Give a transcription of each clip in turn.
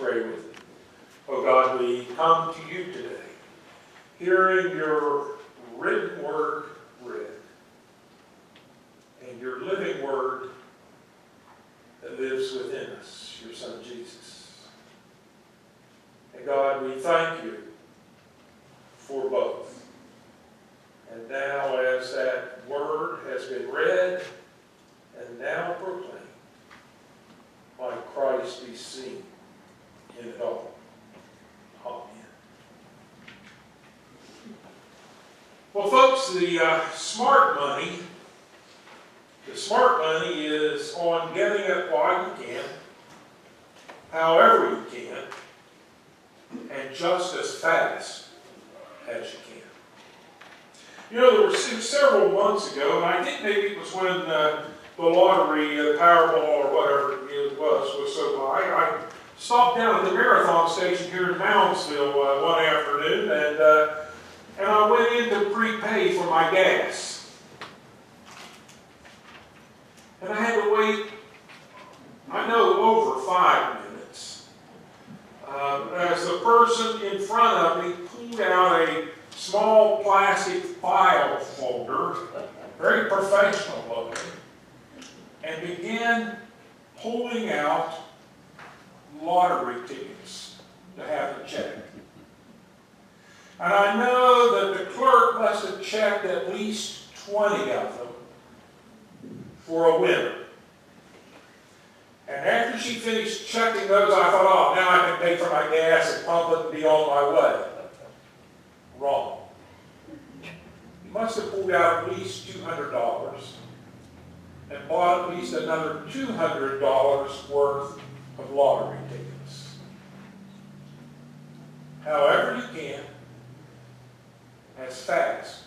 pray with me. Oh God, we come to you today, hearing your written word read, and your living word that lives within us, your Son Jesus. And God, we thank you for both. And now as that word has been read and now proclaimed, might Christ be seen in it all. Amen. Well, folks, the smart money is on getting it while you can, however you can, and just as fast as you can. You know, there were several months ago, and I think maybe it was when the lottery, Powerball or whatever it was so high. I stopped down at the marathon station here in Moundsville one afternoon, and I went in to prepay for my gas. And I had to wait, I know, over 5 minutes. As the person in front of me pulled out a small plastic file folder, very professional looking, and began pulling out lottery tickets to have it checked. And I know that the clerk must have checked at least 20 of them for a winner. And after she finished checking those, I thought, oh, now I can pay for my gas and pump it and be on my way. Wrong. He must have pulled out at least $200 and bought at least another $200 worth of lottery tickets. However you can, as fast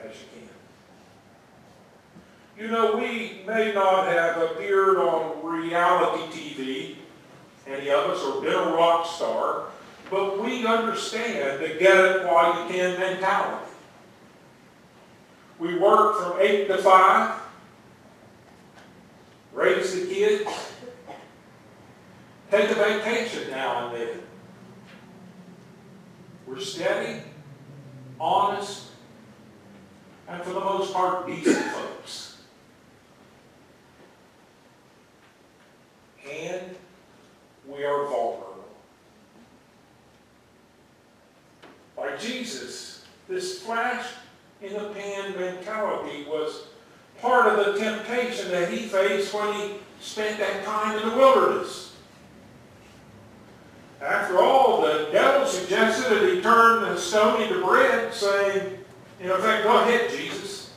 as you can. You know, we may not have appeared on reality TV, any of us, or been a rock star, but we understand the get it while you can mentality. We work from 8 to 5, raise the kids, take a vacation now and then. We're steady, honest, and for the most part, decent folks. And we are vulnerable. Like Jesus, this flash in the pan mentality was part of the temptation that he faced when he spent that time in the wilderness. After all, the devil suggested that he turn the stone into bread, saying, in effect, go ahead, Jesus.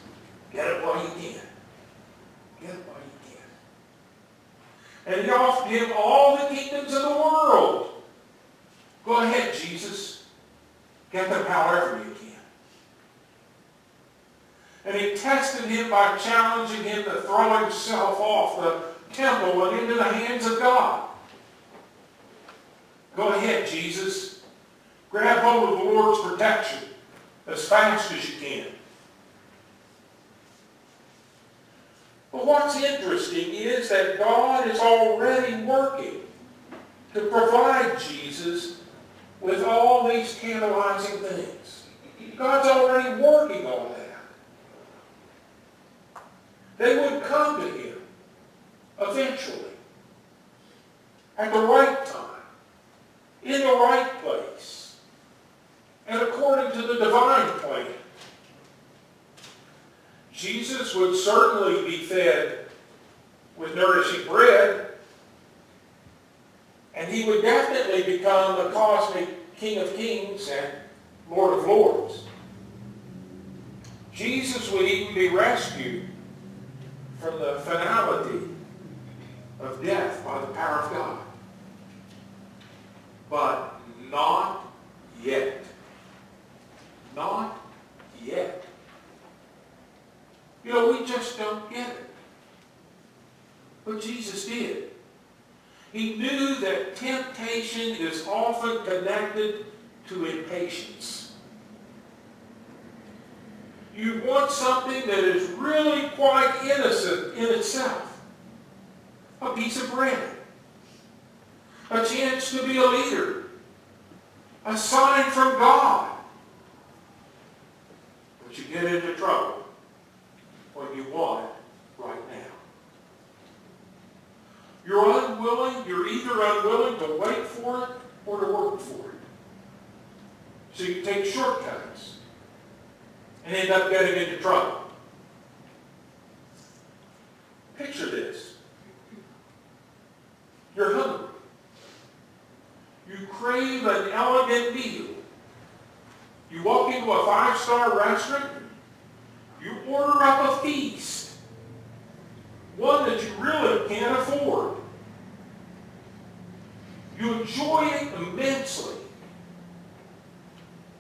Get it while you can. Get it while you can. And he offered him all the kingdoms of the world. Go ahead, Jesus. Get them however you can. And he tested him by challenging him to throw himself off the temple and into the hands of God. Go ahead, Jesus. Grab hold of the Lord's protection as fast as you can. But what's interesting is that God is already working to provide Jesus with all these tantalizing things. God's already working on that. They would come to him eventually, at the right time, in the right place, and according to the divine plan. Jesus would certainly be fed with nourishing bread, and he would definitely become the cosmic King of Kings and Lord of Lords. Jesus would even be rescued from the finality of death by the power of God. But not yet. Not yet. You know, we just don't get it. But Jesus did. He knew that temptation is often connected to impatience. You want something that is really quite innocent in itself. A piece of bread. a chance to be a leader, a sign from God. But you get into trouble when you want it right now. You're either unwilling to wait for it or to work for it. So you take shortcuts and end up getting into trouble. Picture this. You're hungry. You crave an elegant meal. You walk into a 5-star restaurant. You order up a feast. One that you really can't afford. You enjoy it immensely.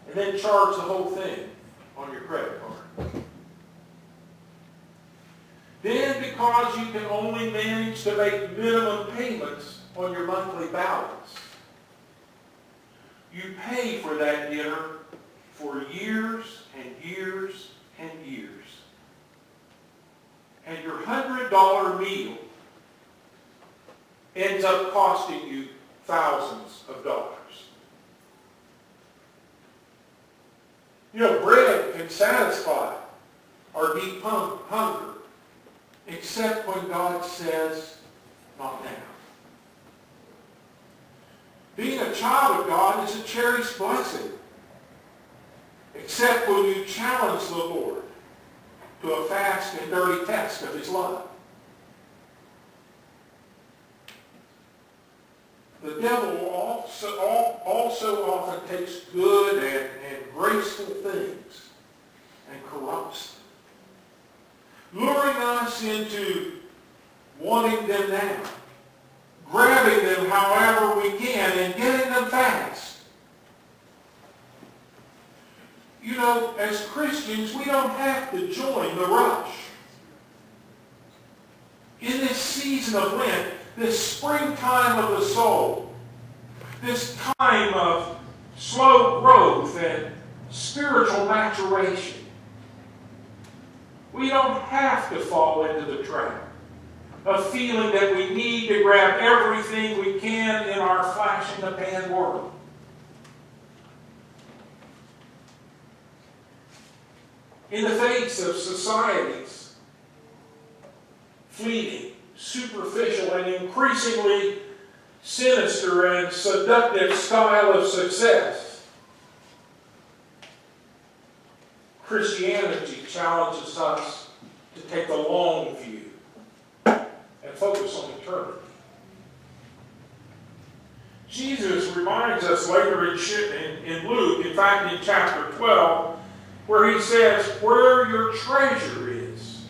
And then charge the whole thing on your credit card. Then, because you can only manage to make minimum payments on your monthly balance, you pay for that dinner for years and years and years. And your $100 meal ends up costing you thousands of dollars. You know, bread can satisfy our deep hunger, except when God says, not now. Being a child of God is a cherished blessing, except when you challenge the Lord to a fast and dirty test of His love. The devil also often takes good and graceful things and corrupts them, luring us into wanting them now, grabbing them however we can, and getting them fast. You know, as Christians, we don't have to join the rush. In this season of Lent, this springtime of the soul, this time of slow growth and spiritual maturation, we don't have to fall into the trap of feeling that we need to grab everything we can in our flash-in-the-pan world. In the face of society's fleeting, superficial, and increasingly sinister and seductive style of success, Christianity challenges us to take a long view and focus on eternity. Jesus reminds us later in Luke, in fact in chapter 12, where He says, where your treasure is,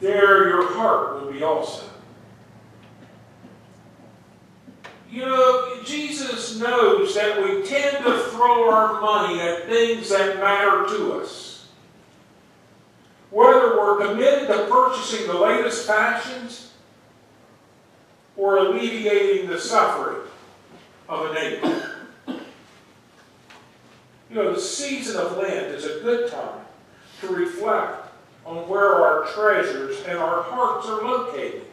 there your heart will be also. You know, Jesus knows that we tend to throw our money at things that matter to us. Whether we're committed to purchasing the latest fashions or alleviating the suffering of a neighbor. You know, the season of Lent is a good time to reflect on where our treasures and our hearts are located,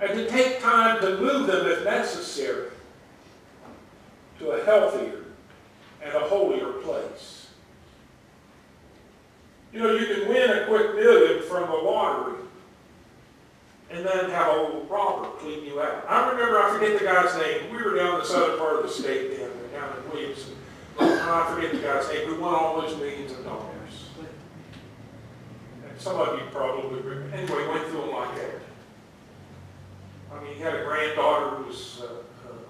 and to take time to move them if necessary to a healthier and a holier place. You know, you can win a quick million from the lottery and then have a little robber clean you out. I forget the guy's name. We were down the southern part of the state down in Williamson. I forget the guy's name. We won all those millions of dollars. And some of you probably remember. Anyway, went through them like that. I mean, he had a granddaughter who was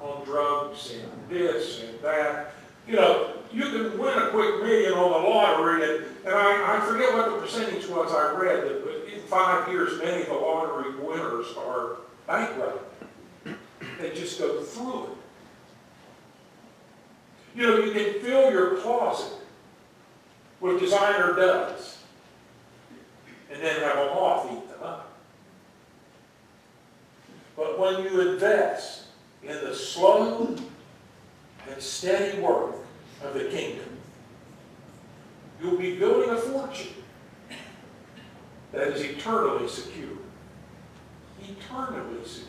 on drugs and this and that. You know, you can win a quick million on the lottery, and I forget what the percentage was I read, but in 5 years, many of the lottery winners are bankrupt. They just go through it. You know, you can fill your closet with designer duds and then have a moth eat them up. But when you invest in the slow and steady work of the kingdom, you'll be building a fortune that is eternally secure. Eternally secure.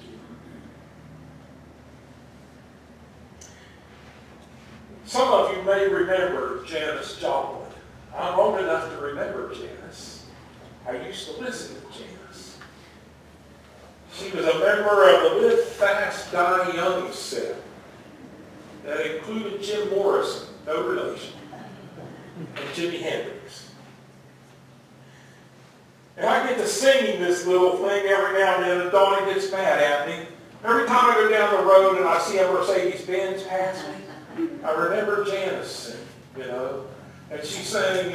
may remember Janice Joplin. I'm old enough to remember Janice. I used to listen to Janice. She was a member of the Live Fast, Die Young set that included Jim Morrison, no relation, and Jimi Hendrix. And I get to singing this little thing every now and then, and Donnie gets mad at me. Every time I go down the road and I see a Mercedes-Benz pass me, I remember Janice singing, you know. And she sang,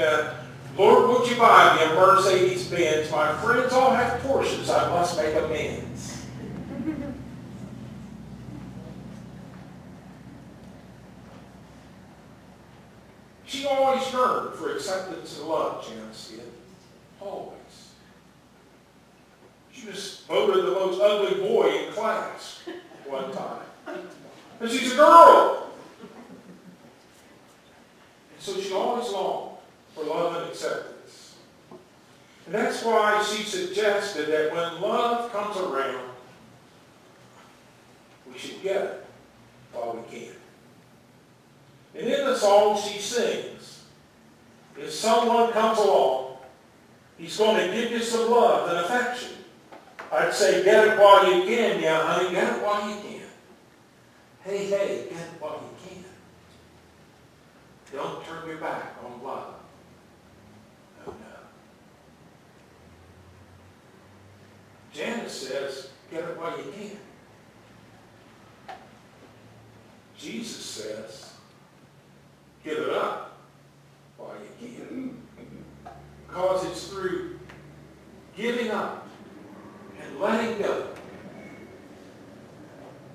Lord, would you buy me a Mercedes-Benz? My friends all have Porsches. I must make amends. She always yearned for acceptance and love, Janice did. Always. She was voted the most ugly boy in class one time. And she's a girl. And so she always longed for love and acceptance. And that's why she suggested that when love comes around, we should get it while we can. And in the song she sings, if someone comes along, he's going to give you some love and affection. I'd say get it while you can, yeah, honey, get it while you can. Hey, get it while you can. Don't turn your back on love. No. Janice says, get it while you can. Jesus says, give it up while you can. Because it's through giving up and letting go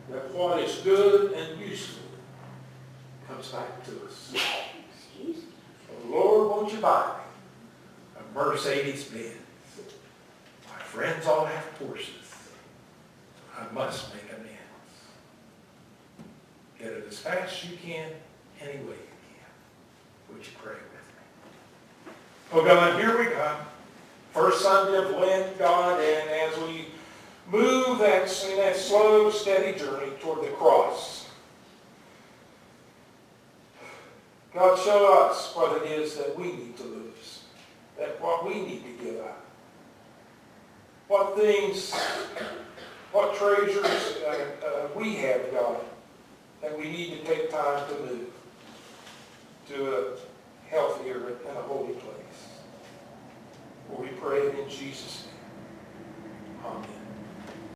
that what is good and useful comes back to us. Oh, Lord, won't you buy me a Mercedes-Benz? My friends all have Porsches. I must make amends. Get it as fast as you can, any way you can. Would you pray with me? Oh God, here we come. First Sunday of Lent, God, and as we move in that slow, steady journey toward the cross, God, show us what it is that we need to lose, that what we need to give up, what things, what treasures we have, God, that we need to take time to move to a healthier and a holy place. For we pray in Jesus' name. Amen.